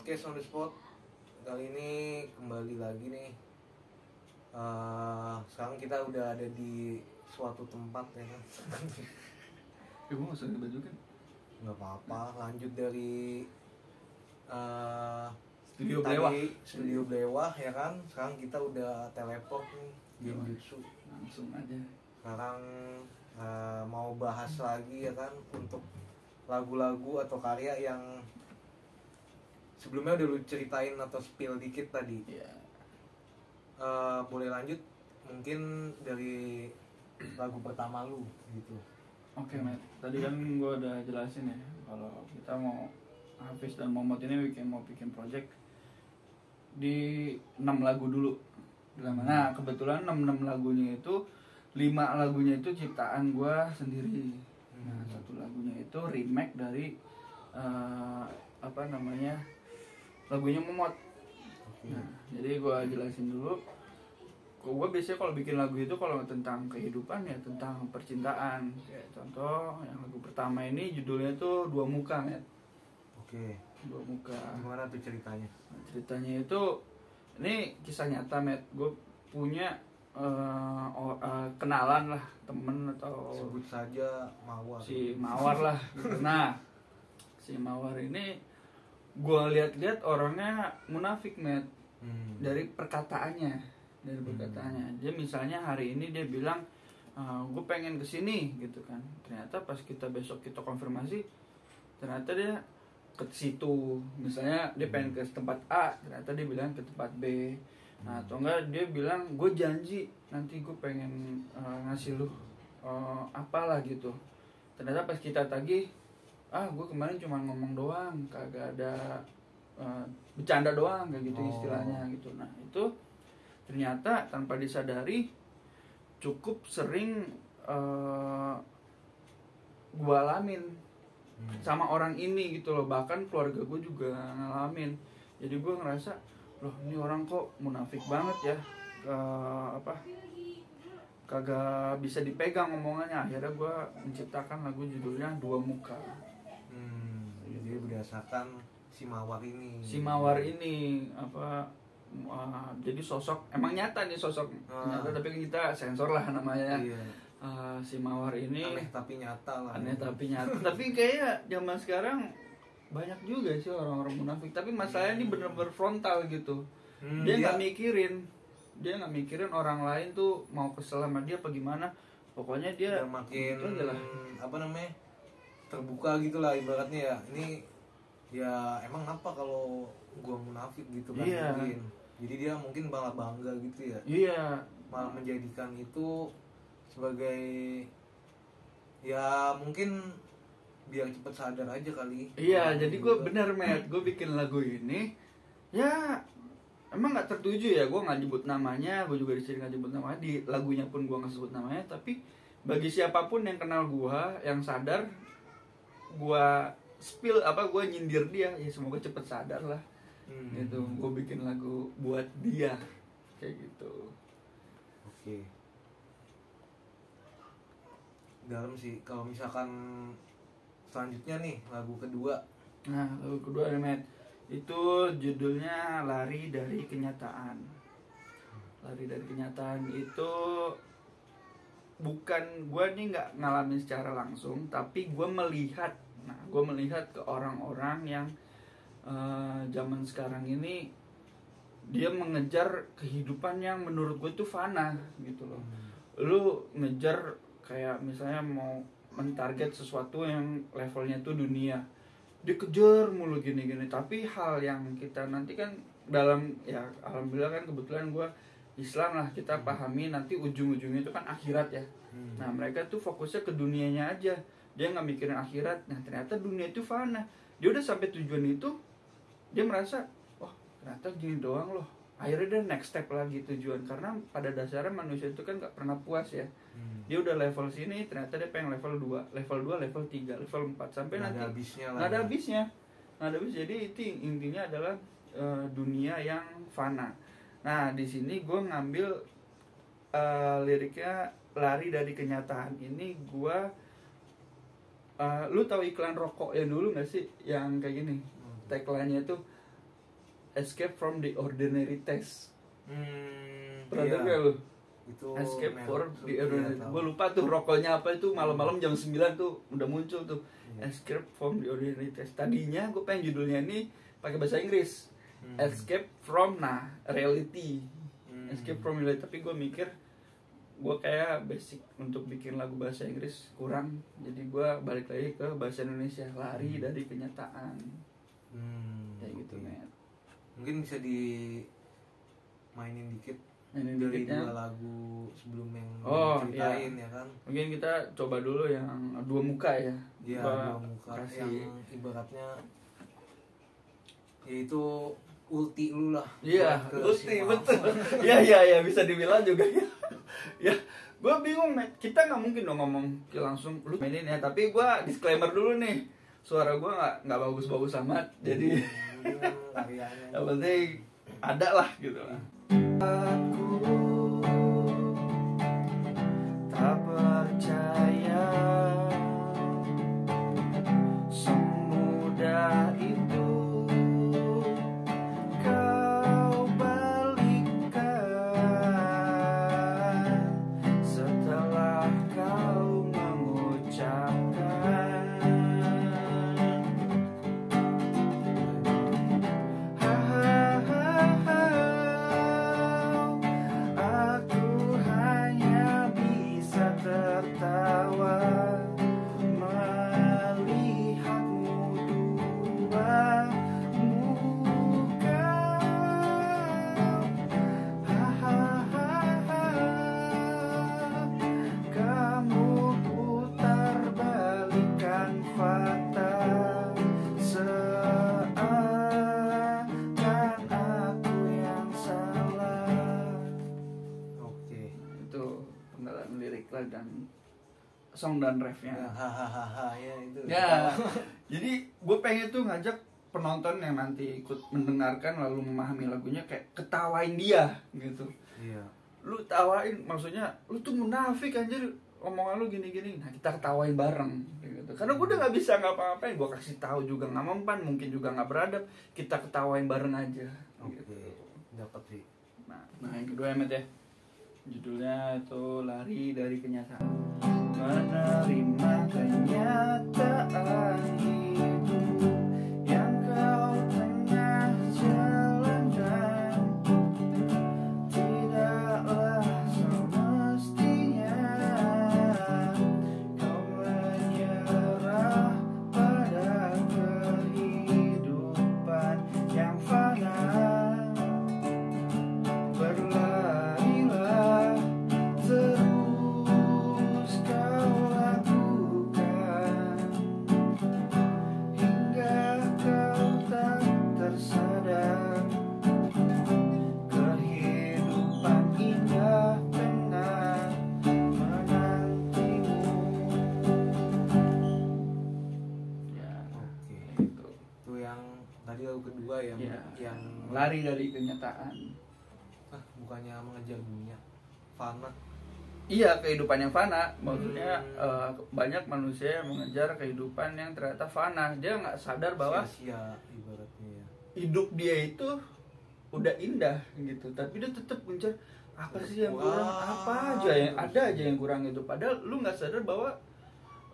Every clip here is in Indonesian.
podcast on the spot. Kali ini kembali lagi nih. Sekarang kita udah ada di suatu tempat ya kan. Gue gak usah baju kan? Nggak apa-apa. Lanjut dari Studio Blewah. Studio Blewah ya kan. Sekarang kita udah teleport nih Genjutsu. Langsung aja. Sekarang mau bahas lagi ya kan untuk lagu-lagu atau karya yang sebelumnya udah lu ceritain atau spill dikit tadi. Iya. Boleh lanjut mungkin dari lagu pertama lu gitu. Oke, Matt. Tadi kan gue udah jelasin ya kalau kita mau Hafiz dan Momot ini mau bikin project di 6 lagu dulu. Nah, kebetulan 6 lagunya itu 5 lagunya itu ciptaan gue sendiri. Nah, satu lagunya itu remake dari lagunya Momot. Nah, jadi gue jelasin dulu. Gue biasanya kalau bikin lagu itu kalau tentang kehidupan ya tentang percintaan. Kayak contoh yang lagu pertama ini judulnya tuh Dua Muka, ya. Oke. Dua Muka. Gimana tuh ceritanya? Nah, ceritanya itu ini kisah nyata, Matt. Gue punya kenalan lah, temen atau Sebut saja Mawar. si Mawar lah gitu. Nah, si Mawar ini gue lihat-lihat orangnya munafik, Matt. Dari perkataannya. Dia misalnya hari ini dia bilang gue pengen kesini gitu kan, ternyata pas besok kita konfirmasi ternyata dia ke situ. Misalnya dia pengen ke tempat A, ternyata dia bilang ke tempat B. Nah, atau enggak dia bilang gue janji nanti gue pengen ngasih lu apalah gitu, ternyata pas kita tagih gue kemarin cuma ngomong doang, kagak ada bercanda doang kayak gitu istilahnya gitu. Nah, itu ternyata tanpa disadari cukup sering gue alamin sama orang ini gitu loh. Bahkan keluarga gue juga ngalamin. Jadi gue ngerasa loh ini orang kok munafik banget ya, kagak bisa dipegang omongannya. Akhirnya gue menciptakan lagu judulnya Dua Muka. Jadi berdasarkan si Mawar ini. Jadi sosok emang nyata nih, sosok nyata, tapi kita sensor lah namanya. Iya. Si Mawar ini Aneh tapi nyata lah. Tapi kayak zaman sekarang banyak juga sih orang-orang munafik. Tapi masalahnya ini bener-bener frontal gitu. Dia nggak mikirin orang lain tuh mau kesel sama dia apa gimana. Pokoknya dia makin terbuka gitulah ibaratnya ya. Ini ya emang apa kalau gua munafik gitu kan. Iya. Mungkin. Jadi dia mungkin malah bangga gitu ya. Iya. Malah menjadikan itu sebagai ya mungkin biar cepet sadar aja kali. Iya, jadi gue bener, Matt. Gue bikin lagu ini ya emang nggak tertuju ya. Gue nggak nyebut namanya, gue juga disini nggak nyebut namanya, di lagunya pun gue nggak sebut namanya. Tapi bagi siapapun yang kenal gue, yang sadar, gue gue nyindir dia, ya semoga cepet sadar lah. Gitu, gue bikin lagu buat dia kayak gitu. Oke. Dalam sih kalau misalkan selanjutnya nih lagu kedua. Nah, lagu kedua Matt, itu judulnya Lari dari Kenyataan. Lari dari Kenyataan itu bukan gue nih nggak ngalamin secara langsung, tapi gue melihat ke orang-orang yang zaman sekarang ini dia mengejar kehidupan yang menurut gue tuh fana gitu loh. Lu ngejar kayak misalnya mau mentarget sesuatu yang levelnya tuh dunia, dikejar mulu gini-gini. Tapi hal yang kita nanti kan dalam ya alhamdulillah kan kebetulan gue Islam lah, kita pahami nanti ujung-ujungnya itu kan akhirat ya. Nah, mereka tuh fokusnya ke dunianya aja, dia nggak mikirin akhirat. Nah, ternyata dunia itu fana. Dia udah sampai tujuan itu, dia merasa ternyata gini doang loh. Akhirnya dia next step lagi tujuan, karena pada dasarnya manusia itu kan nggak pernah puas ya. Dia udah level sini, ternyata dia pengen level 2, level 3, level 4 sampai nanti nggak ada habisnya. Jadi itu intinya adalah dunia yang fana. Nah, di sini gue ngambil liriknya Lari dari Kenyataan ini. Gue lu tahu iklan rokok yang dulu nggak sih, yang kayak gini tagline-nya tuh Escape from the Ordinary Taste. Pernah Iya. denger lu? Itu Escape merek for tuh, the iya, Ordinary. tahu. Gue lupa tuh rokoknya apa itu, malam-malam jam 9 tuh udah muncul tuh. Iya. Escape from the Ordinary Taste. Tadinya gue pengen judulnya ini pakai bahasa Inggris. Escape from reality. Escape from reality, tapi gue mikir gue kayak basic untuk bikin lagu bahasa Inggris kurang, jadi gue balik lagi ke bahasa Indonesia, lari dari kenyataan. Kayak gitu, oke. Matt. Mungkin bisa dimainin dikit Mainin dari dikitnya. 2 lagu sebelum yang Oh, ceritain ya kan. Mungkin kita coba dulu yang Dua Muka ya. Iya, Gua 2 muka kasih. yang ibaratnya yaitu ulti lu lah. Iya, buat ke ulti, si betul. Mama. Iya, bisa dibilang juga ya. Ya, gue bingung, Matt. Kita nggak mungkin dong ngomong langsung lu mainin ya. Tapi gue disclaimer dulu nih, suara gue nggak bagus-bagus amat. Jadi Mungkin kan karyanya. yang penting ada lah gitu lah. Aku tak percaya semudah itu kau balikan setelah kau mengucapkan aku hanya bisa tertawa melihatmu dua muka. Kamu putar balikan fakta seakan aku yang salah. Oke. Itu penggalan lirik lah dan song dan refnya. Ya, hahaha ya itu. Ya, jadi gue pengen tuh ngajak penonton yang nanti ikut mendengarkan lalu memahami lagunya kayak ketawain dia gitu. Iya. Lu tawain, maksudnya lu tuh munafik anjir, omongan lu gini-gini. Nah, kita ketawain bareng gitu. Karena gue udah nggak bisa ngapa-ngapain, gue kasih tahu juga nggak mempan, mungkin juga nggak beradab. Kita ketawain bareng aja. Oke. Gitu. Dapat sih. Nah yang kedua Emet ya, judulnya itu Lari dari Kenyataan. Menerima kenyataan hidup yang kau tengah jalankan tidaklah semestinya kau menyerah pada kehidupan yang fana. Berlarilah terus kau lakukan hingga kau tak tersadar kehidupan indah tengah menantimu. Ya, Oke. itu. Itu yang tadi lagu kedua yang Ya, yang lari dari kenyataan. bukannya mengejar dunia. Fana. Iya, kehidupan yang fana. Maksudnya banyak manusia yang mengejar kehidupan yang ternyata fana. Dia nggak sadar bahwa sia-sia ibaratnya ya. hidup dia itu udah indah gitu, tapi dia tetap mengejar apa sih yang kurang, apa aja yang ada aja yang kurang gitu. Padahal lu nggak sadar bahwa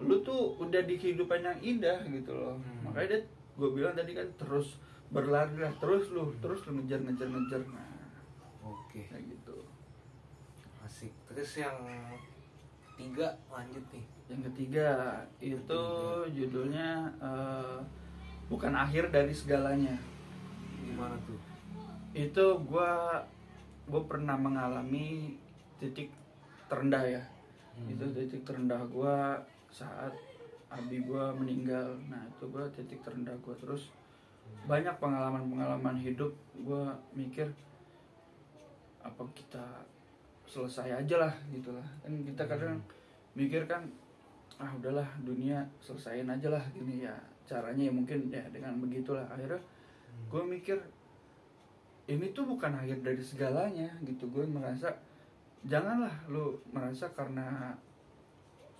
lu tuh udah di kehidupan yang indah gitu loh. Makanya gue bilang tadi kan terus berlari lah, terus lu ngejar. Nah, Oke. kayak gitu. Asik. Terus yang ketiga lanjut nih. Yang ketiga itu judulnya bukan akhir dari segalanya. Gimana tuh? Itu gue pernah mengalami titik terendah ya. Itu titik terendah gue saat abi gue meninggal. Nah itu gue titik terendah gue. Terus banyak pengalaman hidup gue mikir apa kita selesai aja lah gitu lah. Kan kita kadang mikir kan udahlah dunia selesain aja lah gini ya, caranya ya mungkin ya dengan begitulah. Akhirnya gue mikir ini tuh bukan akhir dari segalanya gitu. Gue merasa janganlah lu merasa karena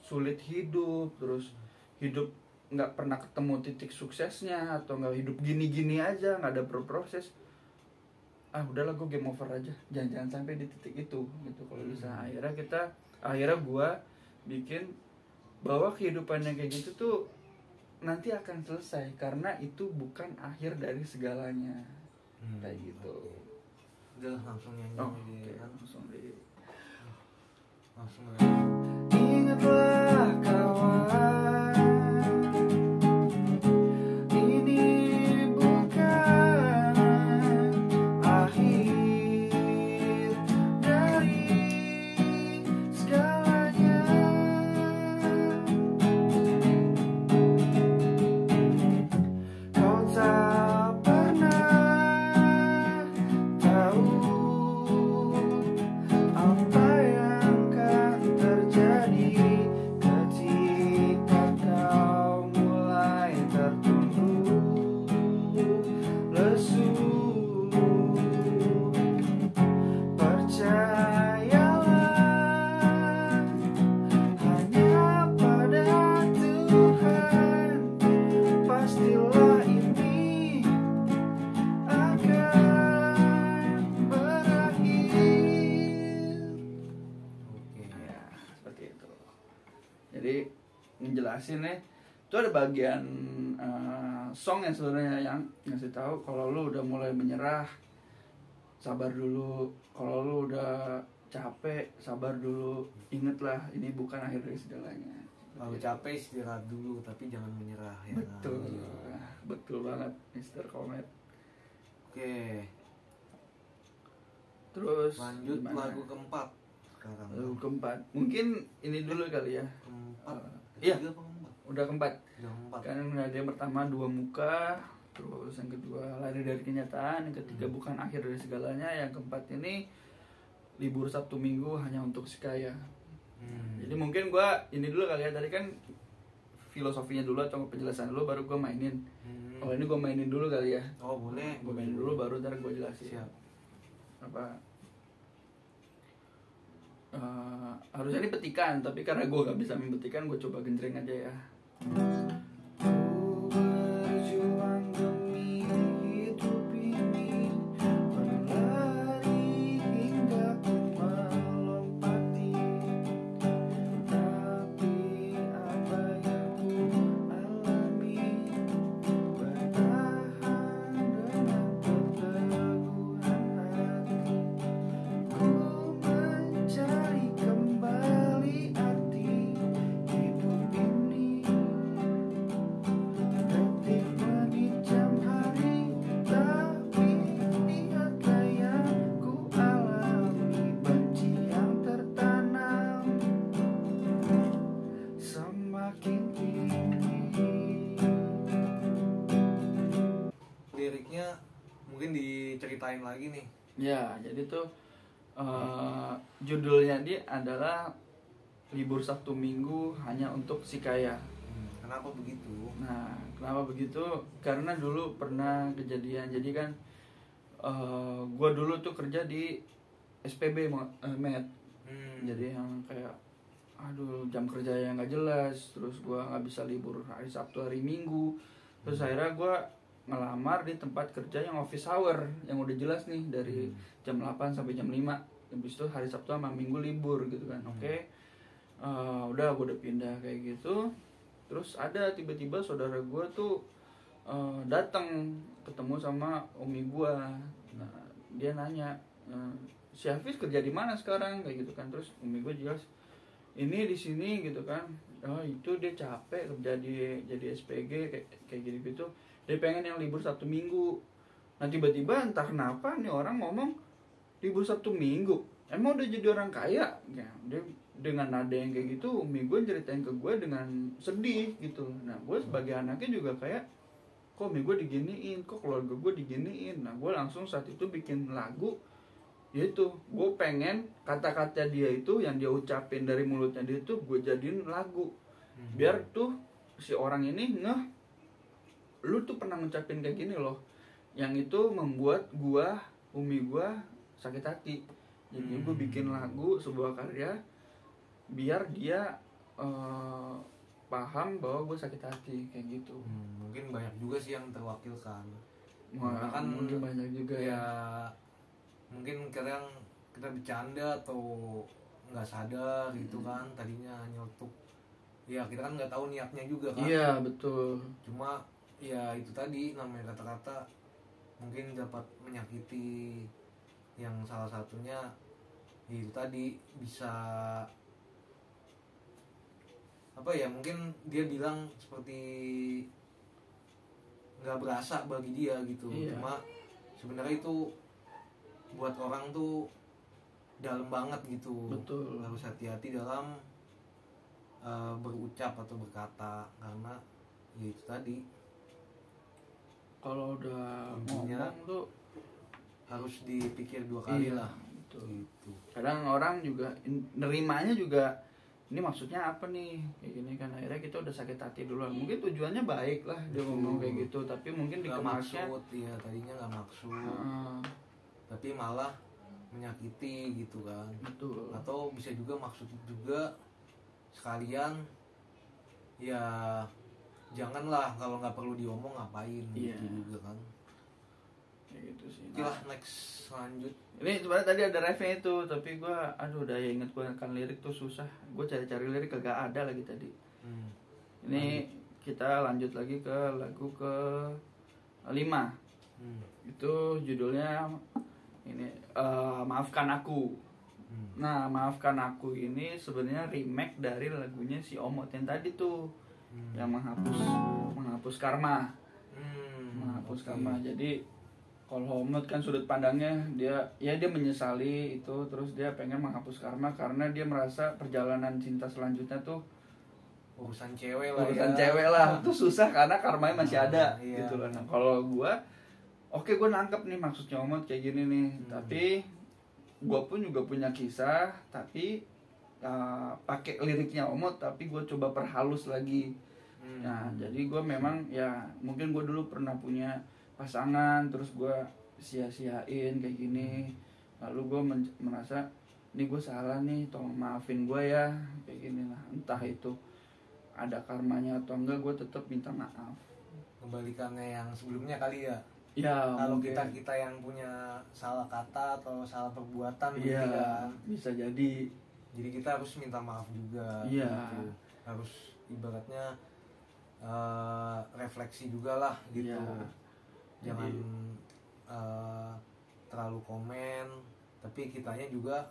sulit hidup, terus hidup nggak pernah ketemu titik suksesnya, atau nggak hidup gini-gini aja nggak ada berproses. udahlah gue game over aja, jangan sampai di titik itu gitu kalau bisa. Akhirnya gue bikin bahwa kehidupan yang kayak gitu tuh nanti akan selesai karena itu bukan akhir dari segalanya. Kayak gitu. Udah langsung nyanyi Oke, kan. langsung Langsung ingatlah kawan, ini bukan akhir dari segalanya. Kau tak pernah tahu apa yang akan terjadi ketika kau mulai tertunduk lesu. Percayalah hanya pada Tuhan, pastilah ini akan berakhir. Oke. Ya, seperti itu. Jadi ngejelasin nih, itu ada bagian song yang sebenarnya yang ngasih tahu kalau lu udah mulai menyerah, sabar dulu. Kalau lu udah capek, sabar dulu. Ingatlah ini bukan akhir dari segalanya. Kalau capek istirahat dulu tapi jangan menyerah ya. Betul, betul banget, Mr. Komet. Oke, Terus lanjut gimana? lagu keempat sekarang. Lagu keempat, mungkin ini dulu kali ya. Keempat. Iya. Ketiga apa keempat? Udah keempat. Udah keempat. Kan ada yang pertama Dua Muka, terus yang kedua Lari dari Kenyataan, yang ketiga Bukan Akhir dari Segalanya, yang keempat ini Libur Sabtu Minggu Hanya Untuk Si Kaya. Jadi mungkin gua ini dulu kali ya, tadi kan filosofinya dulu atau penjelasan dulu baru gua mainin. Kalau ini gua mainin dulu kali ya. Oh boleh. Gua mainin dulu baru ntar gua jelasin. Siap. Apa harusnya ini petikan, tapi karena gue gak bisa main petikan, gue coba genjreng aja ya. Ku berjuang demi hidup ini, berlari hingga ku melompati, tapi apa yang ku alami, bertahan dengan keteguhan hati. Ku mencari kembali arti hidup ini, detik menit jam hari, tapi lihatlah yang ku alami, benci yang tertanam semakin tinggi. Liriknya mungkin diceritain lagi nih. Ya, jadi tuh judulnya dia adalah Libur Sabtu Minggu Hanya Untuk Si Kaya. Kenapa begitu? Nah, kenapa begitu? Karena dulu pernah kejadian. Jadi kan gue dulu tuh kerja di SPB, Met. Jadi yang kayak aduh jam kerja yang nggak jelas, terus gue nggak bisa libur hari Sabtu hari Minggu. Terus akhirnya gue ngelamar di tempat kerja yang office hour, yang udah jelas nih dari jam 8 sampai jam 5. Habis itu hari Sabtu sama Minggu libur gitu kan. Oke. Udah gue udah pindah kayak gitu. Terus ada tiba-tiba saudara gue tuh datang ketemu sama umi gue. Nah, dia nanya, si Hafiz kerja di mana sekarang kayak gitu kan. Terus umi gue jelas, ini di sini gitu kan. Oh itu dia capek kerja jadi SPG kayak gitu. Dia pengen yang libur Sabtu Minggu. Nah tiba-tiba entah kenapa nih orang ngomong libur Sabtu Minggu. Emang udah jadi orang kaya? Ya, dia dengan nada yang kayak gitu, umi gue ceritain ke gue dengan sedih gitu. Nah gue sebagai anaknya juga kayak, kok umi gue diginiin, kok keluarga gue diginiin. Nah gue langsung saat itu bikin lagu, yaitu gue pengen kata-kata dia itu yang dia ucapin dari mulutnya dia itu gue jadiin lagu, biar tuh si orang ini ngeh, lu tuh pernah ngucapin kayak gini loh, yang itu membuat gua, umi gua sakit hati. Jadi gue bikin lagu, sebuah karya, biar dia paham bahwa gue sakit hati kayak gitu. Mungkin banyak juga sih yang terwakilkan. Wah, kan mungkin banyak juga ya. mungkin kadang kita bercanda atau nggak sadar gitu kan, tadinya nyeletuk ya, kita kan nggak tahu niatnya juga kan. Iya betul. Cuma ya itu tadi namanya kata-kata mungkin dapat menyakiti, yang salah satunya ya itu tadi bisa apa ya, mungkin dia bilang seperti nggak berasa bagi dia gitu. Iya. Cuma sebenarnya itu buat orang tuh dalam banget gitu. Betul. Harus hati-hati dalam berucap atau berkata, karena ya itu tadi Kalau udah intinya ngomong tuh harus dipikir dua kali iya, lah betul. gitu. Kadang orang juga nerimanya juga, ini maksudnya apa nih kayak gini kan, akhirnya kita udah sakit hati duluan. Mungkin tujuannya baik lah dia ngomong kayak gitu, tapi mungkin Nggak dikemasnya maksud ya, tadinya nggak maksud, tapi malah menyakiti gitu kan. betul. Atau bisa juga maksud juga sekalian ya, janganlah kalau nggak perlu diomong ngapain. Iya. Gitu juga kan. Kayak gitu sih. Oke lah, next lanjut. Ini sebenarnya tadi ada refnya itu, tapi gue udah inget gue kan lirik tuh susah. Gue cari-cari lirik kagak ada lagi tadi. Ini kita lanjut lagi ke lagu ke 5. Itu judulnya ini Maafkan Aku. Nah, Maafkan Aku ini sebenarnya remake dari lagunya si Omot yang tadi tuh, yang menghapus karma. Menghapus karma. Jadi kalau Omot kan sudut pandangnya dia menyesali itu, terus dia pengen menghapus karma karena dia merasa perjalanan cinta selanjutnya tuh urusan cewek lah. Urusan cewek lah. Itu susah karena karmanya masih ada iya. gitu loh. Nah, kalau gue gue nangkep nih maksudnya Omot kayak gini nih. Tapi gue pun juga punya kisah, tapi pakai liriknya Omot, tapi gue coba perhalus lagi. Nah, jadi gue memang ya mungkin gue dulu pernah punya pasangan, terus gue sia-siain kayak gini, lalu gue merasa ini gue salah nih, tolong maafin gue ya kayak gini lah. Entah itu ada karmanya atau enggak, gue tetap minta maaf. Kembalikannya yang sebelumnya kali ya. Ya Kalau mungkin. kita yang punya salah kata atau salah perbuatan Iya, gitu kan. bisa jadi. Jadi kita harus minta maaf juga. Iya. Gitu. Harus ibaratnya refleksi juga lah gitu. Iya. Jangan terlalu komen, tapi kitanya juga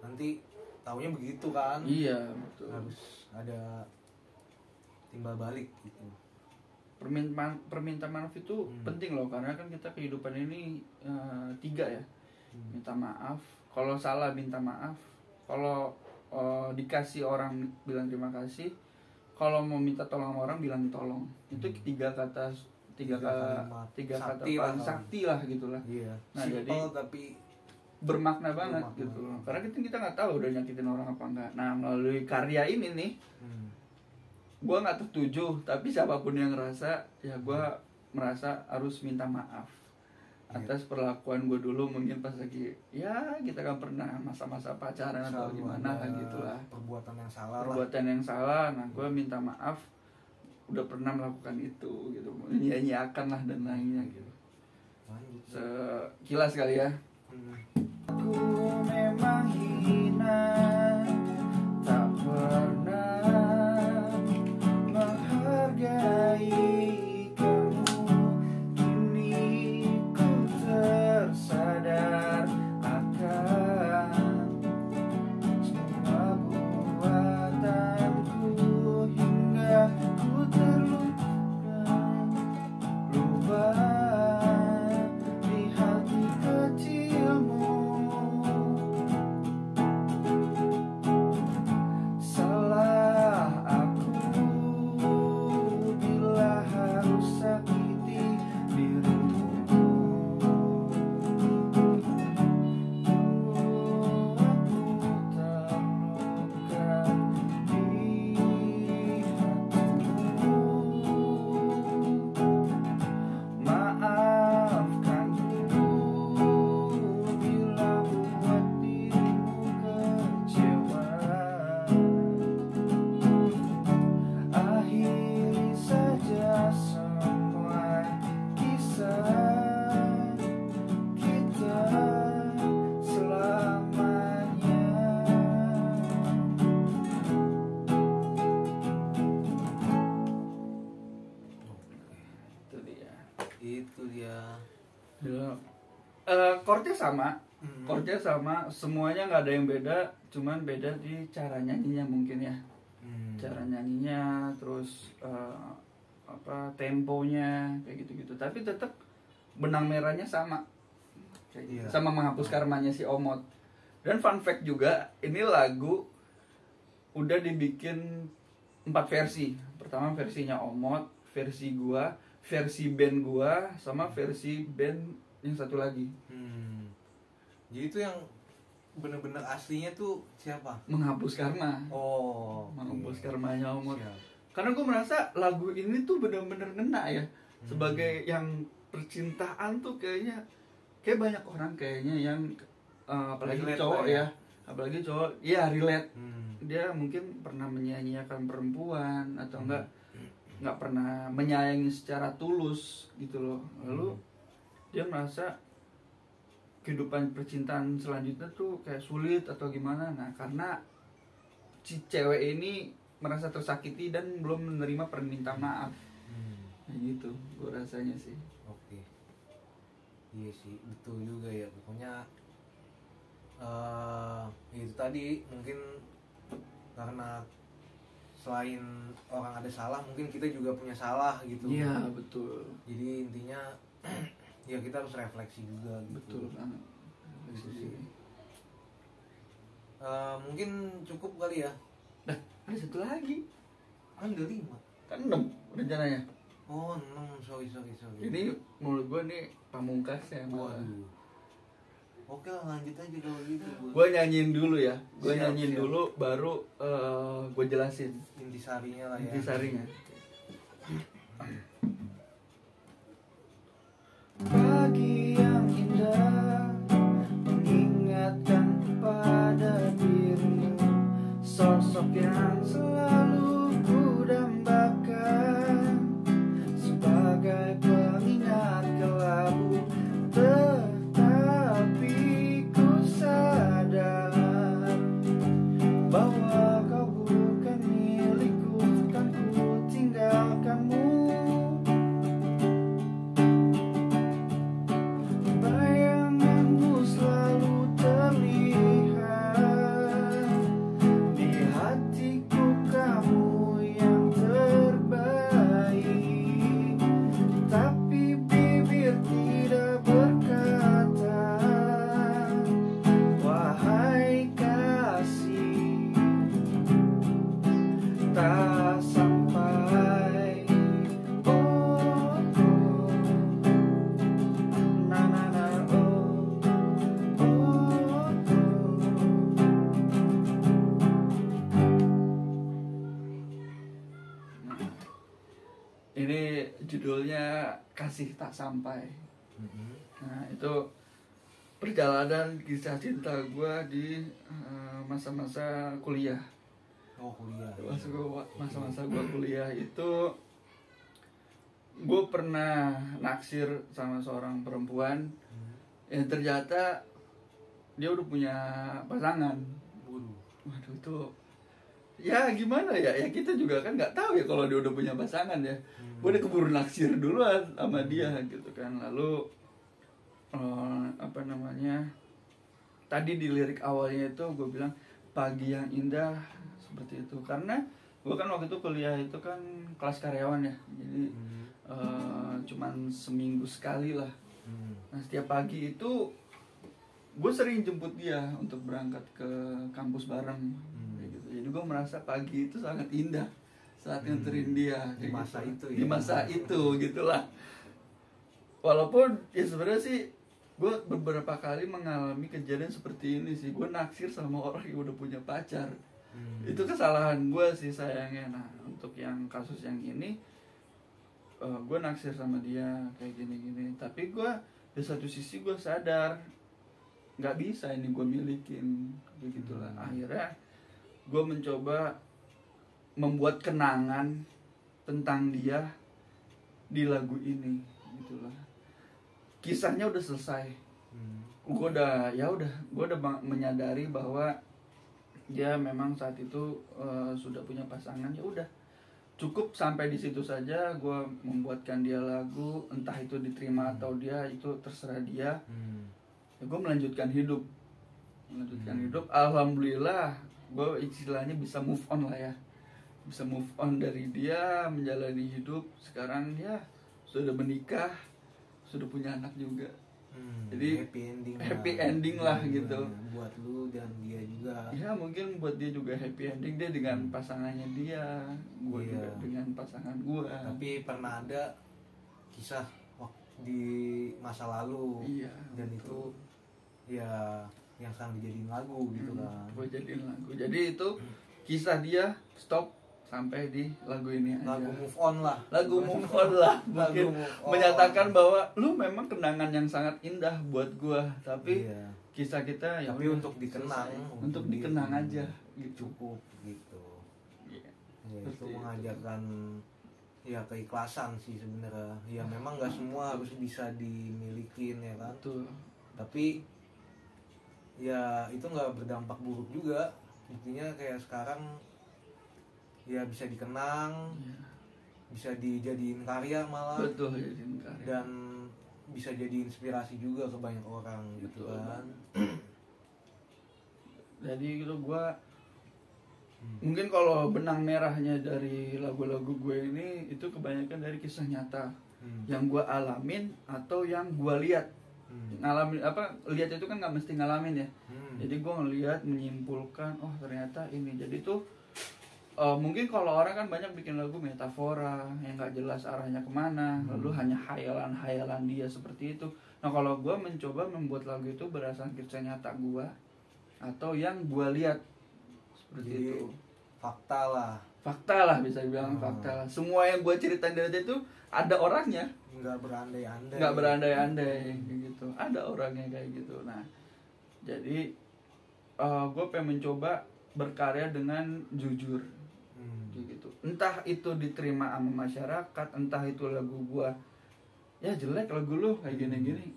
nanti taunya begitu kan. Iya, betul. Harus ada timbal balik gitu. Permintaan maaf itu penting loh, karena kan kita kehidupan ini 3 ya. Minta maaf, kalau salah minta maaf, kalau dikasih orang bilang terima kasih, kalau mau minta tolong sama orang bilang tolong. Itu tiga kata paling sakti lah gitulah. Iya. Nah, Simple jadi tapi bermakna banget gitu loh. Karena kita nggak tahu udah nyakitin orang apa enggak. Nah, melalui karya ini nih, gue nggak tertuju, tapi siapapun yang ngerasa, ya gue merasa harus minta maaf atas perlakuan gue dulu, mungkin pas lagi ya kita kan pernah masa-masa pacaran atau gimana gitu lah, perbuatan yang salah. Nah, gue minta maaf udah pernah melakukan itu gitu, menyanyiakan lah dan lainnya gitu. Sekilas kali ya. Aku memang hina, tak pernah menghargai kamu. Kini ku tersadar akan semua buatanku, hingga ku terluka lubang di hati kecilmu. chordnya sama, chordnya sama, semuanya nggak ada yang beda, cuman beda di cara nyanyinya mungkin ya. Cara nyanyinya, terus temponya kayak gitu-gitu. Tapi tetap benang merahnya sama. Kayak gitu. Sama menghapus karmanya si Omot. Dan fun fact juga, ini lagu udah dibikin 4 versi. Pertama versinya Omot, versi gua, versi band gua, sama versi band yang satu lagi. Jadi itu yang bener-bener aslinya tuh siapa? Menghapus karma. Menghapus karmanya Omot. Karena gue merasa lagu ini tuh bener-bener ngena ya. Sebagai yang percintaan tuh kayak banyak orang kayaknya yang apalagi relate cowok ya. Apalagi cowok, ya relate. Dia mungkin pernah menyanyiakan perempuan atau enggak pernah menyayangi secara tulus gitu loh. Lalu dia merasa kehidupan percintaan selanjutnya tuh kayak sulit atau gimana. Nah, karena si cewek ini merasa tersakiti dan belum menerima permintaan maaf. Kayak gitu gue rasanya sih. Oke. Iya sih, betul juga ya. Pokoknya itu tadi mungkin karena selain orang ada salah, mungkin kita juga punya salah gitu. Iya, betul. Jadi intinya ya kita harus refleksi juga gitu. Betul banget. Gitu sih. Mungkin cukup kali ya. Nah, ada satu lagi. Kan udah 5. Kan 6 rencananya. Oh 6, sorry. Ini menurut gue nih pamungkas ya. Waduh. Oke lah, lanjut aja kalau gitu. Gue nyanyiin dulu ya. Gue Siap. dulu baru gue jelasin Intisarinya lah ya. intisarinya. Pagi yang indah mengingatkan pada dirimu, sosok yang selalu ku dambakan sebagai pengingat kelabu. Tetapi ku sadar bahwa kau bukan milikku, kan ku tinggalkanmu. Bayanganmu selalu terlihat di hatiku, kamu yang terbaik. Tapi bibir tidak berkata, wahai kasih, tak sampai. Oh, na na na, Ini judulnya Kasih Tak Sampai. Nah, itu perjalanan kisah cinta gue di masa-masa kuliah. Oh kuliah. Masa-masa gue kuliah itu gue pernah naksir sama seorang perempuan yang ternyata dia udah punya pasangan. Waduh, itu ya gimana ya, kita juga kan nggak tahu ya kalau dia udah punya pasangan ya. Gue udah keburu naksir duluan sama dia gitu kan. Lalu tadi di lirik awalnya itu gue bilang pagi yang indah seperti itu, karena gue kan waktu itu kuliah itu kan kelas karyawan ya, jadi cuman seminggu sekali lah. Nah, setiap pagi itu gue sering jemput dia untuk berangkat ke kampus bareng kayak gitu. Jadi gue merasa pagi itu sangat indah saat nganterin dia di masa gitu. itu ya. Di masa itu gitulah. Walaupun ya sebenarnya sih gue beberapa kali mengalami kejadian seperti ini sih. Gue naksir sama orang yang udah punya pacar. Itu kesalahan gue sih sayangnya. Nah, untuk yang kasus yang ini gue naksir sama dia kayak gini-gini. Tapi gue di satu sisi gue sadar nggak bisa ini gue milikin begitulah. Akhirnya gue mencoba membuat kenangan tentang dia di lagu ini gitulah. Kisahnya udah selesai. Gue udah menyadari bahwa dia memang saat itu sudah punya pasangan. Ya udah cukup sampai di situ saja. Gue membuatkan dia lagu, entah itu diterima atau dia, itu terserah dia. ya gue melanjutkan hidup. Alhamdulillah gue istilahnya bisa move on lah ya, bisa move on dari dia, menjalani hidup. Sekarang ya sudah menikah, sudah punya anak juga. Jadi happy ending lah gitu buat lu dan dia juga. Ya mungkin buat dia juga happy ending, dia dengan pasangannya dia, gue juga dengan pasangan gue. Tapi pernah ada kisah di masa lalu, dan betul. Itu ya yang sekarang dijadiin lagu gitu kan. Gue jadiin lagu. Jadi itu kisah dia stop sampai di lagu ini aja. Lagu move on lah. Mungkin menyatakan bahwa lu memang kenangan yang sangat indah buat gua, tapi kisah kita ya tapi untuk dikenang, untuk dikenang aja gitu. Cukup gitu. Ya, itu mengajarkan ya keikhlasan sih sebenarnya. Ya memang nggak semua harus bisa dimilikin ya kan. Betul. Tapi ya itu nggak berdampak buruk juga. Buktinya kayak sekarang ya bisa dikenang, bisa dijadiin karya malah. Betul, jadiin karya. Dan bisa jadi inspirasi juga ke banyak orang gitu kan. Jadi gitu gua mungkin kalau benang merahnya dari lagu-lagu gue ini itu kebanyakan dari kisah nyata yang gua alamin atau yang gua lihat. Ngalamin lihat itu kan nggak mesti ngalamin ya. Jadi gua ngelihat, menyimpulkan, oh ternyata ini. Jadi tuh mungkin kalau orang kan banyak bikin lagu metafora yang nggak jelas arahnya kemana, lalu hanya hayalan dia seperti itu. Nah kalau gue mencoba membuat lagu itu berdasarkan kisah nyata gue atau yang gue lihat seperti jadi, itu. Fakta lah bisa dibilang fakta lah. Semua yang gue ceritain dari itu ada orangnya. Nggak berandai-andai gitu. Ada orangnya kayak gitu. Nah jadi gue pengen mencoba berkarya dengan jujur. Gitu. Entah itu diterima sama masyarakat, entah itu lagu gua ya jelek lagu lu kayak gini-gini.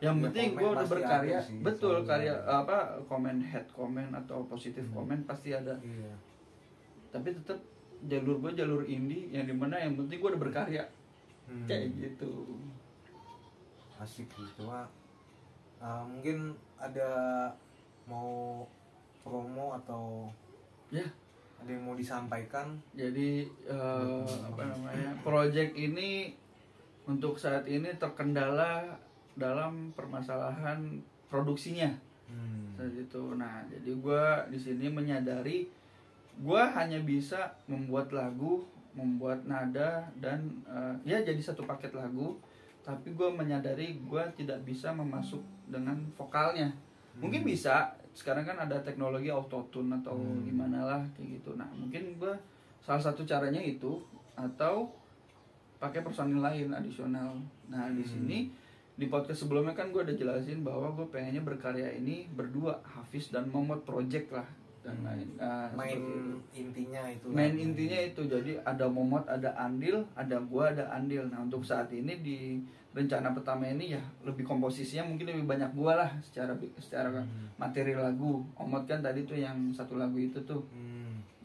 Yang penting gua udah berkarya. Betul, karya komen head comment atau positif comment pasti ada. Tapi tetap jalur gua jalur indie yang dimana yang penting gua udah berkarya. Kayak gitu. Asik gitu. Mungkin ada mau promo atau ada yang mau disampaikan. Jadi project ini untuk saat ini terkendala dalam permasalahan produksinya saat itu. Nah jadi gue di sini menyadari gue hanya bisa membuat lagu, membuat nada dan ya jadi satu paket lagu, tapi gue menyadari gue tidak bisa memasuk dengan vokalnya. Mungkin bisa, sekarang kan ada teknologi autotune atau gimana lah kayak gitu. Nah mungkin gue salah satu caranya itu, atau pakai personil lain adisional. Nah di sini di podcast sebelumnya kan gue udah jelasin bahwa gue pengennya berkarya ini berdua, Hafiz dan Momot Project lah dan lain. Intinya itu. Jadi ada Momot, ada Andil, ada gue, ada Andil. Nah untuk saat ini di rencana pertama ini ya lebih komposisinya mungkin lebih banyak gue lah secara materi lagu. Momot kan tadi tuh yang satu lagu itu tuh.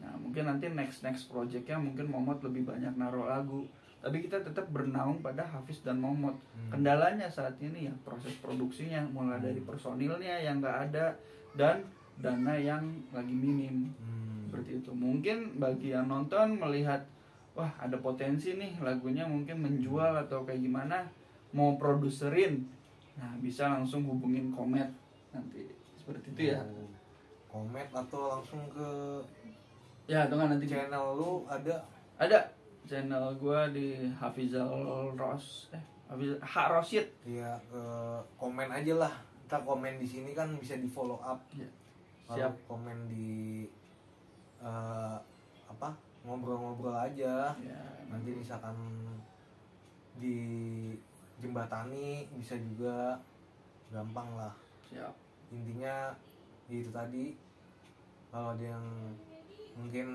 Nah mungkin nanti next projectnya mungkin Momot lebih banyak naruh lagu. Tapi kita tetap bernaung pada Hafiz dan Momot. Kendalanya saat ini ya proses produksinya, mulai dari personilnya yang nggak ada dan dana yang lagi minim. Seperti itu. Mungkin bagi yang nonton melihat, wah ada potensi nih lagunya mungkin menjual atau kayak gimana, mau produserin, nah bisa langsung hubungin Komet nanti seperti itu ya. Komet atau langsung ke ya atau nanti channel lu ada channel gue di Hafizal Rosid. Iya, komen aja lah. Ntar komen di sini kan bisa di follow up. Ya. Siap. Komen di ngobrol-ngobrol aja. Ya. Nanti misalkan di jembatani bisa juga, gampang lah. Siap. Intinya itu tadi, kalau ada yang mungkin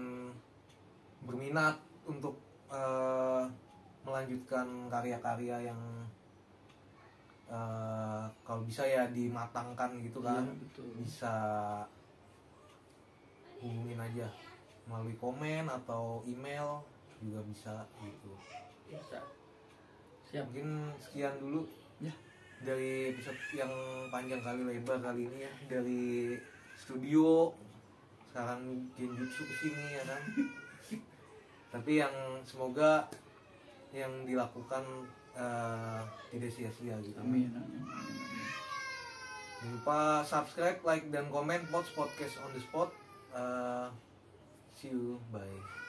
berminat untuk melanjutkan karya-karya yang kalau bisa ya dimatangkan gitu kan, bisa hubungin aja melalui komen atau email juga bisa gitu. Bisa. Siap. Mungkin sekian dulu ya. dari episode yang panjang kali lebar kali ini ya, dari studio sekarang genjutsu kesini ya kan. Tapi yang semoga yang dilakukan tidak sia-sia gitu. Amin. Jangan lupa subscribe, like dan komen Podcast on the Spot. See you, bye.